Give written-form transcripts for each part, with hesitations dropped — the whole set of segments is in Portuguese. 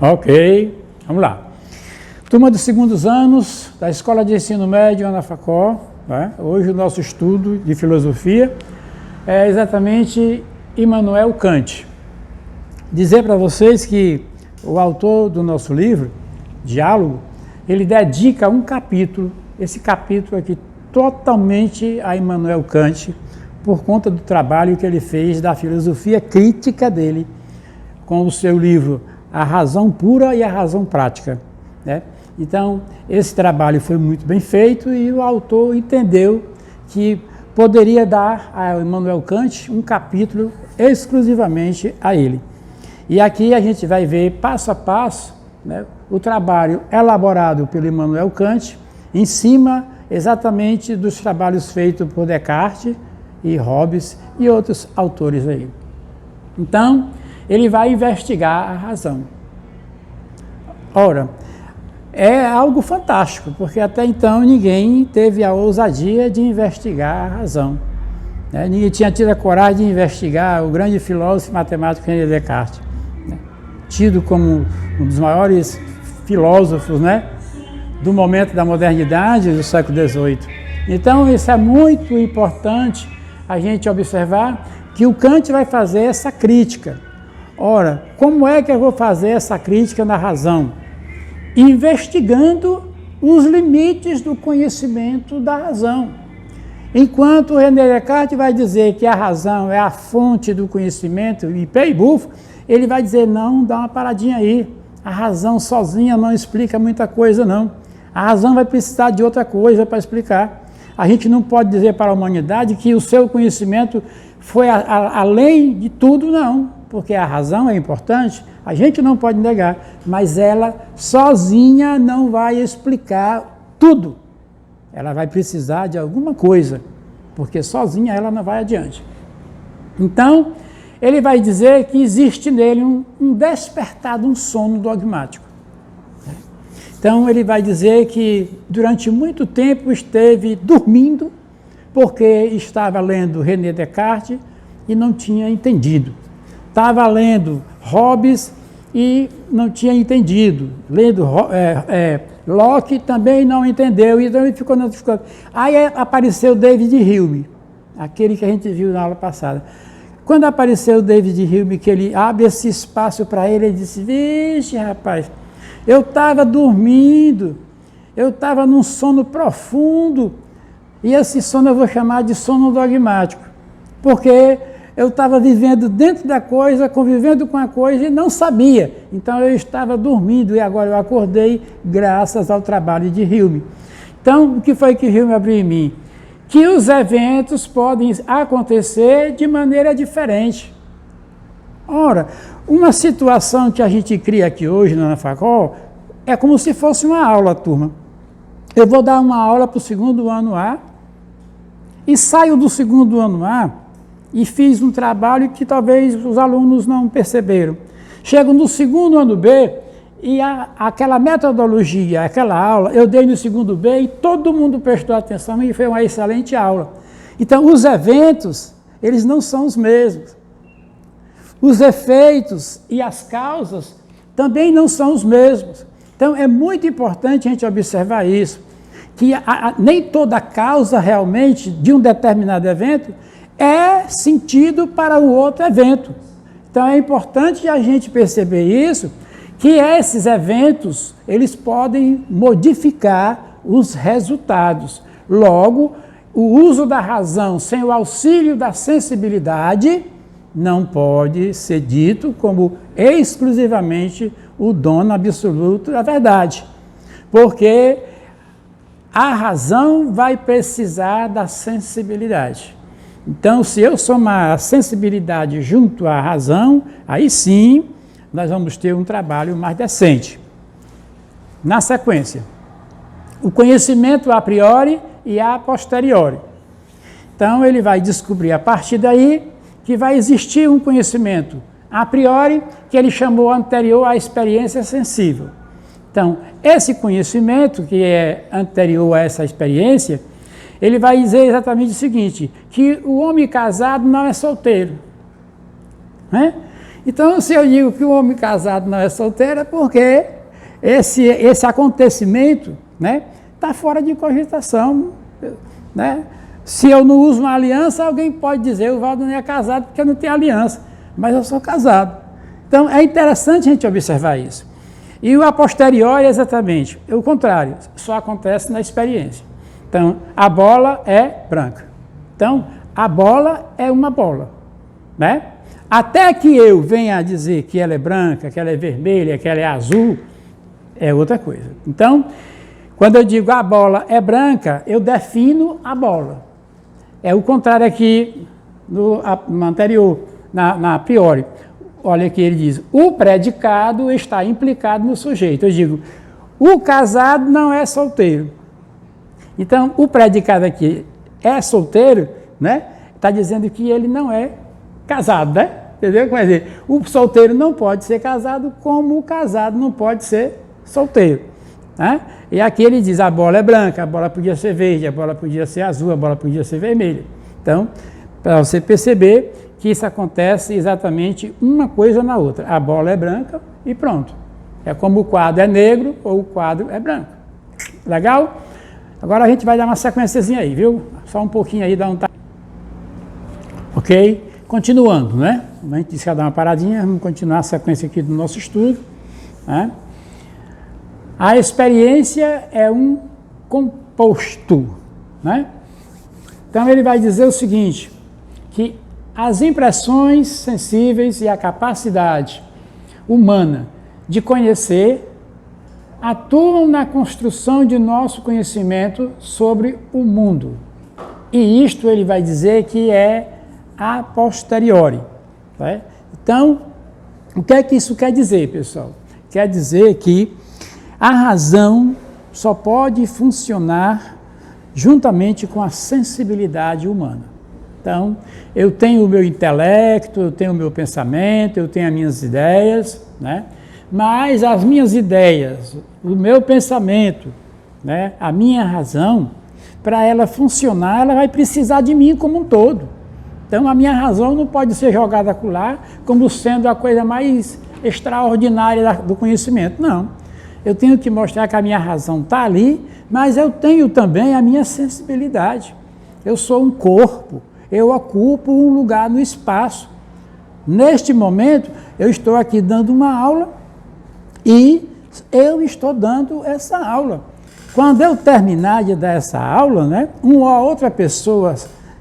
Ok, vamos lá. Turma dos segundos anos da Escola de Ensino Médio Ana Facó, né? Hoje o nosso estudo de filosofia é exatamente Immanuel Kant. Dizer para vocês que o autor do nosso livro, Diálogo, ele dedica um capítulo, esse capítulo aqui, totalmente a Immanuel Kant, por conta do trabalho que ele fez da filosofia crítica dele, com o seu livro A Razão Pura e a Razão Prática, né? Então, esse trabalho foi muito bem feito e o autor entendeu que poderia dar a Immanuel Kant um capítulo exclusivamente a ele. E aqui a gente vai ver passo a passo, né, o trabalho elaborado pelo Immanuel Kant em cima exatamente dos trabalhos feitos por Descartes e Hobbes e outros autores aí. Então, ele vai investigar a razão. Ora, é algo fantástico, porque até então ninguém teve a ousadia de investigar a razão, né? Ninguém tinha tido a coragem de investigar o grande filósofo e matemático René Descartes, né? Tido como um dos maiores filósofos, né, do momento da modernidade do século XVIII. Então, isso é muito importante a gente observar que o Kant vai fazer essa crítica. Ora, como é que eu vou fazer essa crítica na razão? Investigando os limites do conhecimento da razão. Enquanto René Descartes vai dizer que a razão é a fonte do conhecimento, e Pei-Buff, ele vai dizer, não, dá uma paradinha aí, a razão sozinha não explica muita coisa, não. A razão vai precisar de outra coisa para explicar. A gente não pode dizer para a humanidade que o seu conhecimento foi além de tudo, não, porque a razão é importante, a gente não pode negar, mas ela sozinha não vai explicar tudo. Ela vai precisar de alguma coisa, porque sozinha ela não vai adiante. Então, ele vai dizer que existe nele um despertado, um sono dogmático. Então, ele vai dizer que durante muito tempo esteve dormindo, porque estava lendo René Descartes e não tinha entendido. Estava lendo Hobbes e não tinha entendido. Lendo Locke também não entendeu, então ele ficou na dificuldade. Aí apareceu David Hume, aquele que a gente viu na aula passada. Quando apareceu David Hume, que ele abre esse espaço para ele, ele disse, vixe, rapaz, eu estava dormindo, eu estava num sono profundo, e esse sono eu vou chamar de sono dogmático, porque eu estava vivendo dentro da coisa, convivendo com a coisa e não sabia. Então eu estava dormindo e agora eu acordei graças ao trabalho de Hume. Então, o que foi que Hume abriu em mim? Que os eventos podem acontecer de maneira diferente. Ora, uma situação que a gente cria aqui hoje na Facol é como se fosse uma aula, turma. Eu vou dar uma aula para o segundo ano A e saio do segundo ano A e fiz um trabalho que talvez os alunos não perceberam. Chego no segundo ano B e aquela metodologia, aquela aula, eu dei no segundo B e todo mundo prestou atenção e foi uma excelente aula. Então, os eventos, eles não são os mesmos. Os efeitos e as causas também não são os mesmos. Então, é muito importante a gente observar isso, que nem toda causa realmente de um determinado evento é sentido para o outro evento. Então, é importante a gente perceber isso, que esses eventos, eles podem modificar os resultados. Logo, o uso da razão sem o auxílio da sensibilidade não pode ser dito como exclusivamente o dono absoluto da verdade, porque a razão vai precisar da sensibilidade. Então, se eu somar a sensibilidade junto à razão, aí sim nós vamos ter um trabalho mais decente. Na sequência, o conhecimento a priori e a posteriori. Então, ele vai descobrir a partir daí que vai existir um conhecimento a priori, que ele chamou anterior à experiência sensível. Então, esse conhecimento, que é anterior a essa experiência, ele vai dizer exatamente o seguinte, que o homem casado não é solteiro, né? Então, se eu digo que o homem casado não é solteiro, é porque esse acontecimento, né, está fora de cogitação, né? Se eu não uso uma aliança, alguém pode dizer, o Valdo não é casado porque não tem aliança, mas eu sou casado. Então, é interessante a gente observar isso. E o a posteriori é exatamente o contrário, só acontece na experiência. Então, a bola é branca. Então, a bola é uma bola, né? Até que eu venha a dizer que ela é branca, que ela é vermelha, que ela é azul, é outra coisa. Então, quando eu digo a bola é branca, eu defino a bola. É o contrário aqui no anterior, na priori. Olha aqui, ele diz, o predicado está implicado no sujeito. Eu digo, o casado não é solteiro. Então, o predicado aqui é solteiro, né? Está dizendo que ele não é casado, né? Entendeu? Quer dizer, o solteiro não pode ser casado, como o casado não pode ser solteiro. Né? E aqui ele diz, a bola é branca, a bola podia ser verde, a bola podia ser azul, a bola podia ser vermelha. Então, para você perceber que isso acontece exatamente uma coisa na outra. A bola é branca e pronto. É como o quadro é negro ou o quadro é branco. Legal? Agora a gente vai dar uma sequenciazinha aí, viu? Só um pouquinho aí, dá um... Ok? Continuando, né? A gente disse que ia dar uma paradinha, vamos continuar a sequência aqui do nosso estudo. Né? A experiência é um composto, né? Então ele vai dizer o seguinte, que as impressões sensíveis e a capacidade humana de conhecer atuam na construção de nosso conhecimento sobre o mundo. E isto ele vai dizer que é a posteriori. Tá? Então, o que é que isso quer dizer, pessoal? Quer dizer que a razão só pode funcionar juntamente com a sensibilidade humana. Então, eu tenho o meu intelecto, eu tenho o meu pensamento, eu tenho as minhas ideias, né? Mas as minhas ideias, o meu pensamento, né? A minha razão, para ela funcionar, ela vai precisar de mim como um todo. Então, a minha razão não pode ser jogada acolá como sendo a coisa mais extraordinária do conhecimento, não. Eu tenho que mostrar que a minha razão está ali, mas eu tenho também a minha sensibilidade. Eu sou um corpo, eu ocupo um lugar no espaço. Neste momento, eu estou aqui dando uma aula e eu estou dando essa aula. Quando eu terminar de dar essa aula, né, uma outra pessoa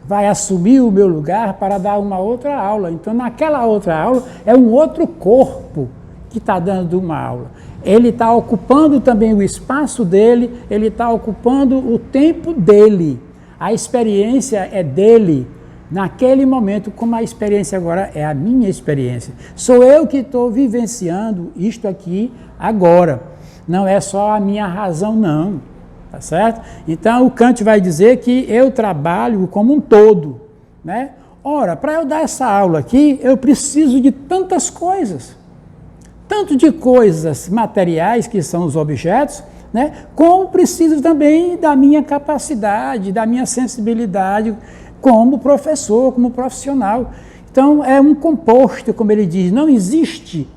vai assumir o meu lugar para dar uma outra aula. Então, naquela outra aula, é um outro corpo que está dando uma aula. Ele está ocupando também o espaço dele, ele está ocupando o tempo dele. A experiência é dele, naquele momento, como a experiência agora é a minha experiência. Sou eu que estou vivenciando isto aqui agora. Não é só a minha razão, não. Tá certo? Então, o Kant vai dizer que eu trabalho como um todo, né? Ora, para eu dar essa aula aqui, eu preciso de tantas coisas. Tanto de coisas materiais, que são os objetos, né? Como preciso também da minha capacidade, da minha sensibilidade como professor, como profissional. Então, é um composto, como ele diz, não existe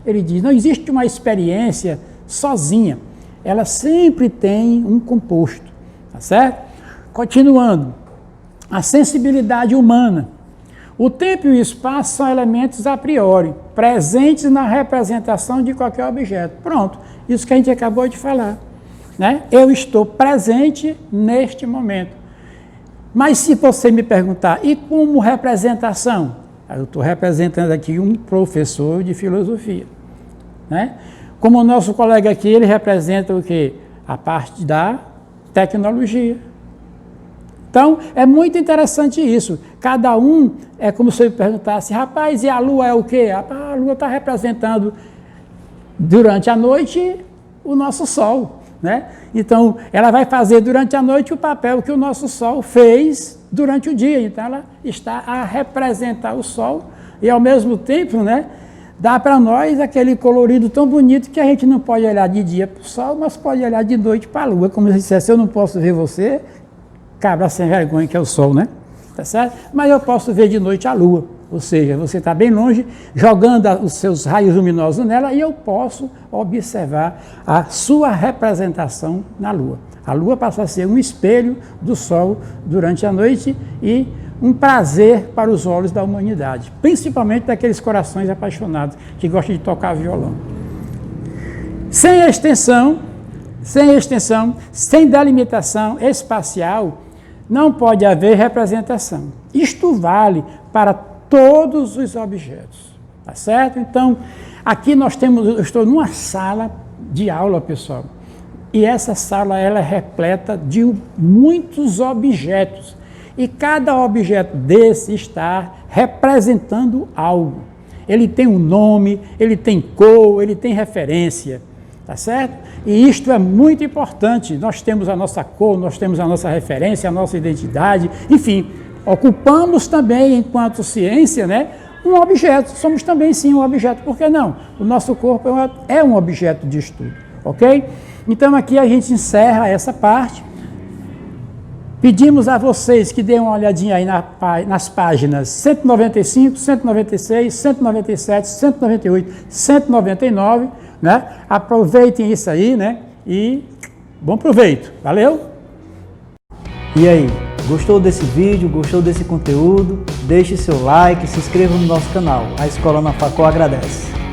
uma experiência sozinha. Ela sempre tem um composto, tá certo? Continuando, a sensibilidade humana. O tempo e o espaço são elementos a priori, presentes na representação de qualquer objeto. Pronto, isso que a gente acabou de falar. Né? Eu estou presente neste momento. Mas se você me perguntar, e como representação? Eu estou representando aqui um professor de filosofia. Né? Como o nosso colega aqui, ele representa o quê? A parte da tecnologia. Então, é muito interessante isso. Cada um é como se eu perguntasse, rapaz, e a Lua é o quê? A Lua está representando, durante a noite, o nosso Sol. Né? Então, ela vai fazer durante a noite o papel que o nosso Sol fez durante o dia. Então, ela está a representar o Sol e, ao mesmo tempo, né, dá para nós aquele colorido tão bonito que a gente não pode olhar de dia para o Sol, mas pode olhar de noite para a Lua. Como eu dissesse, eu não posso ver você, cabra sem vergonha que é o Sol, né? Tá certo? Mas eu posso ver de noite a Lua. ou seja, você está bem longe, jogando os seus raios luminosos nela e eu posso observar a sua representação na Lua. A Lua passa a ser um espelho do Sol durante a noite e um prazer para os olhos da humanidade, principalmente daqueles corações apaixonados que gostam de tocar violão. Sem extensão, sem delimitação espacial, não pode haver representação. Isto vale para todos os objetos, tá certo? Então, aqui eu estou numa sala de aula, pessoal, e essa sala ela é repleta de muitos objetos. E cada objeto desse está representando algo. Ele tem um nome, ele tem cor, ele tem referência, tá certo? E isto é muito importante. Nós temos a nossa cor, nós temos a nossa referência, a nossa identidade, enfim, ocupamos também, enquanto ciência, né, um objeto. Somos também, sim, um objeto. Por que não? O nosso corpo é um objeto de estudo, ok? Então, aqui a gente encerra essa parte. Pedimos a vocês que deem uma olhadinha aí nas páginas 195, 196, 197, 198, 199, né? Aproveitem isso aí, né? E bom proveito. Valeu! E aí, gostou desse vídeo? Gostou desse conteúdo? Deixe seu like, se inscreva no nosso canal. A Escola na Facol agradece.